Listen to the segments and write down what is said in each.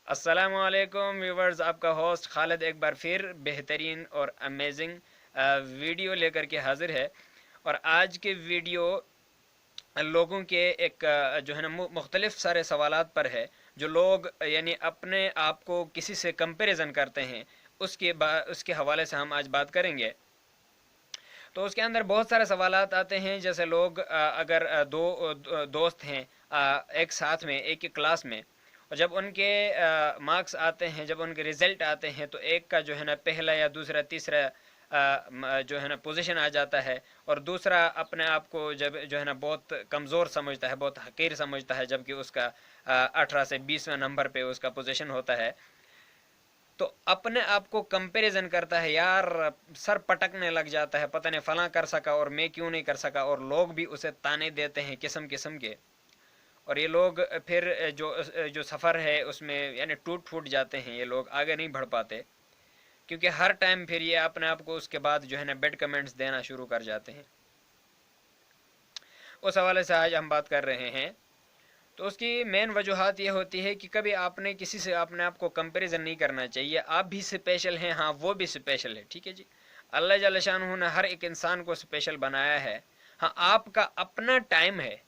अस्सलाम वालेकुम व्यूवर्स, आपका होस्ट खालिद एक बार फिर बेहतरीन और अमेजिंग वीडियो लेकर के हाजिर है। और आज के वीडियो लोगों के एक जो है ना मुख्तलिफ सारे सवालात पर है, जो लोग यानी अपने आप को किसी से कंपैरिजन करते हैं, उसके हवाले से हम आज बात करेंगे। तो उसके अंदर बहुत सारे सवालात आते हैं, जैसे लोग अगर दोस्त हैं एक साथ में एक ही क्लास में, और जब उनके मार्क्स आते हैं, जब उनके रिज़ल्ट आते हैं, तो एक का जो है ना पहला या दूसरा तीसरा जो है ना पोजीशन आ जाता है, और दूसरा अपने आप को जब जो है ना बहुत कमज़ोर समझता है, बहुत हकीर समझता है, जबकि उसका 18 से 20वें नंबर पे उसका पोजीशन होता है। तो अपने आप को कंपैरिजन करता है, यार सर पटकने लग जाता है, पता नहीं फलां कर सका और मैं क्यों नहीं कर सका, और लोग भी उसे ताने देते हैं किस्म किस्म के। और ये लोग फिर जो सफ़र है उसमें यानी टूट फूट जाते हैं, ये लोग आगे नहीं बढ़ पाते, क्योंकि हर टाइम फिर ये अपने आप को उसके बाद जो है ना बैड कमेंट्स देना शुरू कर जाते हैं। उस हवाले से आज हम बात कर रहे हैं। तो उसकी मेन वजूहत ये होती है कि कभी आपने किसी से अपने आप को कंपैरिजन नहीं करना चाहिए। आप भी स्पेशल हैं, हाँ वो भी स्पेशल है, ठीक है जी। अल्लाह जल्ल शानहू ने हर एक इंसान को स्पेशल बनाया है। हाँ, आपका अपना टाइम है,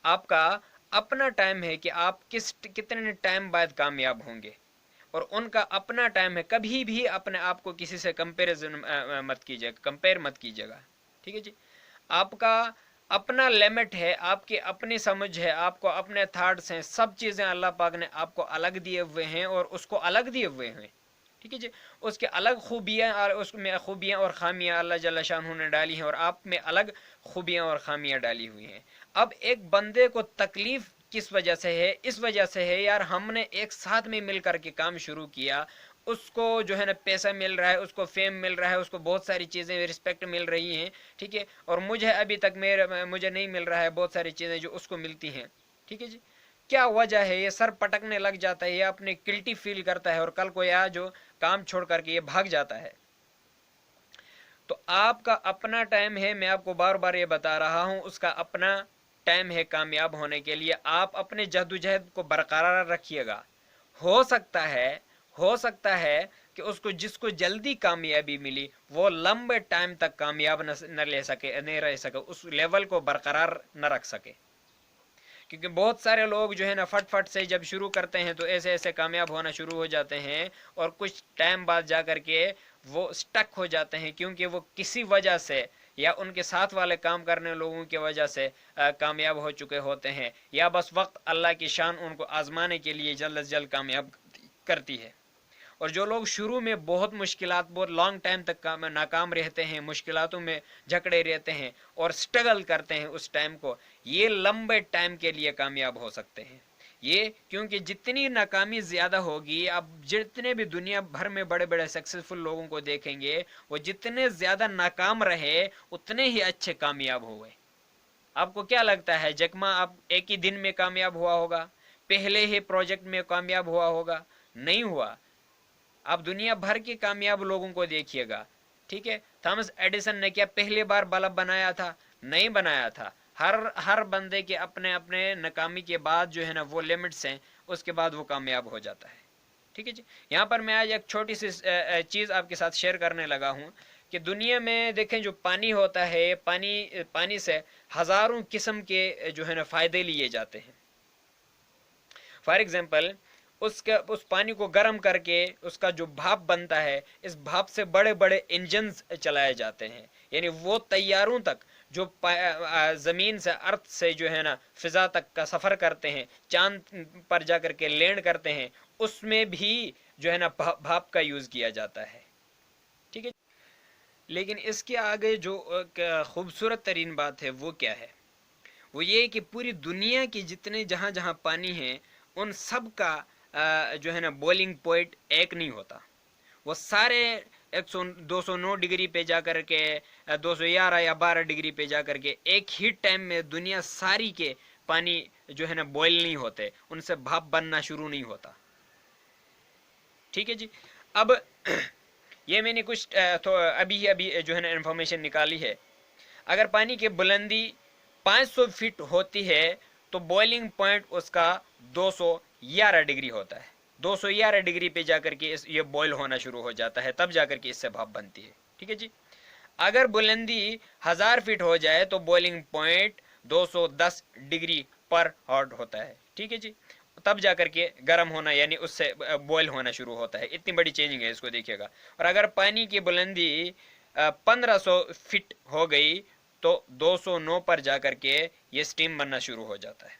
आपका अपना टाइम है कि आप कितने टाइम बाद कामयाब होंगे, और उनका अपना टाइम है। कभी भी अपने आप को किसी से कंपेरिजन मत कीजिएगा, कंपेयर मत कीजिएगा, ठीक है जी। आपका अपना लिमिट है, आपकी अपनी समझ है, आपको अपने थॉट्स हैं, सब चीज़ें अल्लाह पाक ने आपको अलग दिए हुए हैं और उसको अलग दिए हुए हैं, ठीक है जी। उसके अलग खूबियाँ और उसमें खूबियाँ और खामियाँ अल्लाह जल्ल शानहू ने डाली हैं, और आप में अलग खूबियाँ और खामियाँ डाली हुई हैं। अब एक बंदे को तकलीफ़ किस वजह से है? इस वजह से है यार, हमने एक साथ में मिल करके काम शुरू किया, उसको जो है ना पैसा मिल रहा है, उसको फेम मिल रहा है, उसको बहुत सारी चीज़ें रिस्पेक्ट मिल रही हैं, ठीक है, और मुझे अभी तक मुझे नहीं मिल रहा है बहुत सारी चीज़ें जो उसको मिलती हैं, ठीक है जी। क्या वजह है? ये सर पटकने लग जाता है, ये अपने गिल्टी फील करता है, और कल को या जो काम छोड़ करके ये भाग जाता है। तो आपका अपना टाइम है, मैं आपको बार बार ये बता रहा हूँ, उसका अपना टाइम है कामयाब होने के लिए। आप अपने जद्दोजहद को बरकरार रखिएगा। हो सकता है हो सकता है कि उसको जिसको जल्दी कामयाबी मिली वो लंबे टाइम तक कामयाब न ले सके, नहीं रह सके, उस लेवल को बरकरार न रख सके। क्योंकि बहुत सारे लोग जो है ना फट फट से जब शुरू करते हैं तो ऐसे ऐसे कामयाब होना शुरू हो जाते हैं, और कुछ टाइम बाद जा कर के वो स्टक हो जाते हैं, क्योंकि वो किसी वजह से या उनके साथ वाले काम करने लोगों की वजह से कामयाब हो चुके होते हैं, या बस वक्त अल्लाह की शान उनको आजमाने के लिए जल्द से जल्द कामयाब करती है। और जो लोग शुरू में बहुत मुश्किलात, बहुत लॉन्ग टाइम तक नाकाम रहते हैं, मुश्किलातों में जकड़े रहते हैं और स्ट्रगल करते हैं उस टाइम को, ये लंबे टाइम के लिए कामयाब हो सकते हैं। ये क्योंकि जितनी नाकामी ज़्यादा होगी, आप जितने भी दुनिया भर में बड़े बड़े सक्सेसफुल लोगों को देखेंगे, वो जितने ज़्यादा नाकाम रहे उतने ही अच्छे कामयाब हुए। आपको क्या लगता है जकमा आप एक ही दिन में कामयाब हुआ होगा? पहले ही प्रोजेक्ट में कामयाब हुआ होगा? नहीं हुआ। आप दुनिया भर के कामयाब लोगों को देखिएगा, ठीक है। थॉमस एडिसन ने क्या पहली बार बल्ब बनाया था? नहीं बनाया था। हर बंदे के अपने अपने नाकामी के बाद जो है ना वो लिमिट्स हैं, उसके बाद वो कामयाब हो जाता है, ठीक है जी। यहाँ पर मैं आज एक छोटी सी चीज़ आपके साथ शेयर करने लगा हूँ कि दुनिया में देखें, जो पानी होता है, पानी से हज़ारों किस्म के जो है ना फ़ायदे लिए जाते हैं। फॉर एग्जाम्पल, उस पानी को गर्म करके उसका जो भाप बनता है, इस भाप से बड़े बड़े इंजन चलाए जाते हैं, यानी वो तैयारों तक जो ज़मीन से, अर्थ से जो है ना फिज़ा तक का सफ़र करते हैं, चांद पर जा कर के लैंड करते हैं, उसमें भी जो है ना भाप का यूज़ किया जाता है, ठीक है। लेकिन इसके आगे जो खूबसूरत तरीन बात है वो क्या है? वो ये कि पूरी दुनिया की जितने जहाँ जहाँ पानी है, उन सब का जो है ना बॉइलिंग पॉइंट एक नहीं होता। वो सारे 209 डिग्री पे जा कर के 211 या 12 डिग्री पे जा कर के एक ही टाइम में दुनिया सारी के पानी जो है ना बॉयल नहीं होते, उनसे भाप बनना शुरू नहीं होता, ठीक है जी। अब ये मैंने कुछ तो अभी अभी जो है ना इन्फॉर्मेशन निकाली है। अगर पानी की बुलंदी 500 फीट होती है तो बॉइलिंग पॉइंट उसका 211 डिग्री होता है। 211 डिग्री पे जाकर के ये बॉयल होना शुरू हो जाता है, तब जाकर के इससे भाप बनती है। ठीक है जी। अगर बुलंदी 1000 फीट हो जाए तो बॉइलिंग पॉइंट 210 डिग्री पर हॉट होता है। ठीक है जी, तब जाकर के गर्म होना यानी उससे बॉयल होना शुरू होता है। इतनी बड़ी चेंजिंग है, इसको देखिएगा। और अगर पानी की बुलंदी 1500 फीट हो गई तो 209 पर जाकर के ये स्टीम बनना शुरू हो जाता है।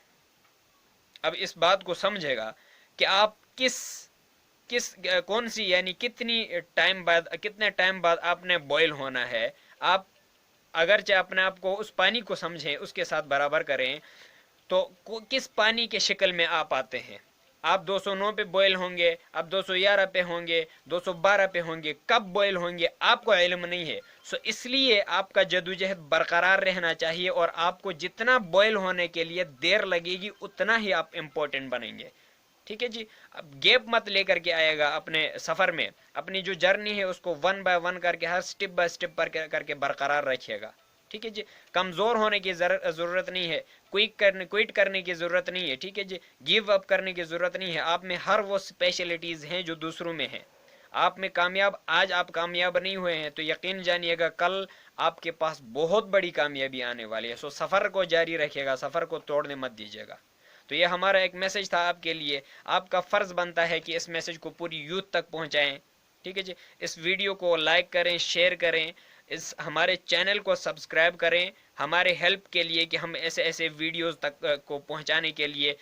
अब इस बात को समझेगा कि आप कौन सी यानी कितने टाइम बाद आपने बॉयल होना है। आप अगरचे अपने आप को उस पानी को समझें, उसके साथ बराबर करें, तो किस पानी के शक्ल में आप आते हैं। आप 209 पे बॉयल होंगे, आप 211 पे होंगे, 212 पे होंगे, कब बॉयल होंगे आपको इल्म नहीं है। सो इसलिए आपका जदोजहद बरकरार रहना चाहिए, और आपको जितना बॉयल होने के लिए देर लगेगी उतना ही आप इम्पोर्टेंट बनेंगे। ठीक है जी। अब गैप मत लेकर के आएगा अपने सफ़र में, अपनी जो जर्नी है उसको 1 बाय 1 करके, हर स्टेप बाय स्टेप पर करके बरकरार रखिएगा। ठीक है जी। कमज़ोर होने की ज़रूरत नहीं है, क्विट करने की ज़रूरत नहीं है। ठीक है जी, गिव अप करने की ज़रूरत नहीं है। आप में हर वो स्पेशलिटीज़ हैं जो दूसरों में हैं। आप में आज आप कामयाब नहीं हुए हैं तो यकीन जानिएगा कल आपके पास बहुत बड़ी कामयाबी आने वाली है। सो सफ़र को जारी रखिएगा, सफ़र को तोड़ने मत दीजिएगा। तो ये हमारा एक मैसेज था आपके लिए। आपका फ़र्ज़ बनता है कि इस मैसेज को पूरी यूथ तक पहुंचाएं। ठीक है जी। इस वीडियो को लाइक करें, शेयर करें, इस हमारे चैनल को सब्सक्राइब करें हमारे हेल्प के लिए, कि हम ऐसे ऐसे वीडियोस तक को पहुंचाने के लिए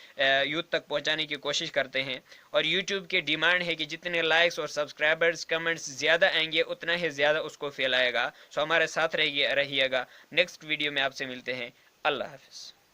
यूथ तक पहुंचाने की कोशिश करते हैं। और यूट्यूब की डिमांड है कि जितने लाइक्स और सब्सक्राइबर्स कमेंट्स ज़्यादा आएंगे उतना ही ज़्यादा उसको फैलाएगा। सो हमारे साथ रहिएगा। नेक्स्ट वीडियो में आपसे मिलते हैं। अल्लाह हाफ़िज़।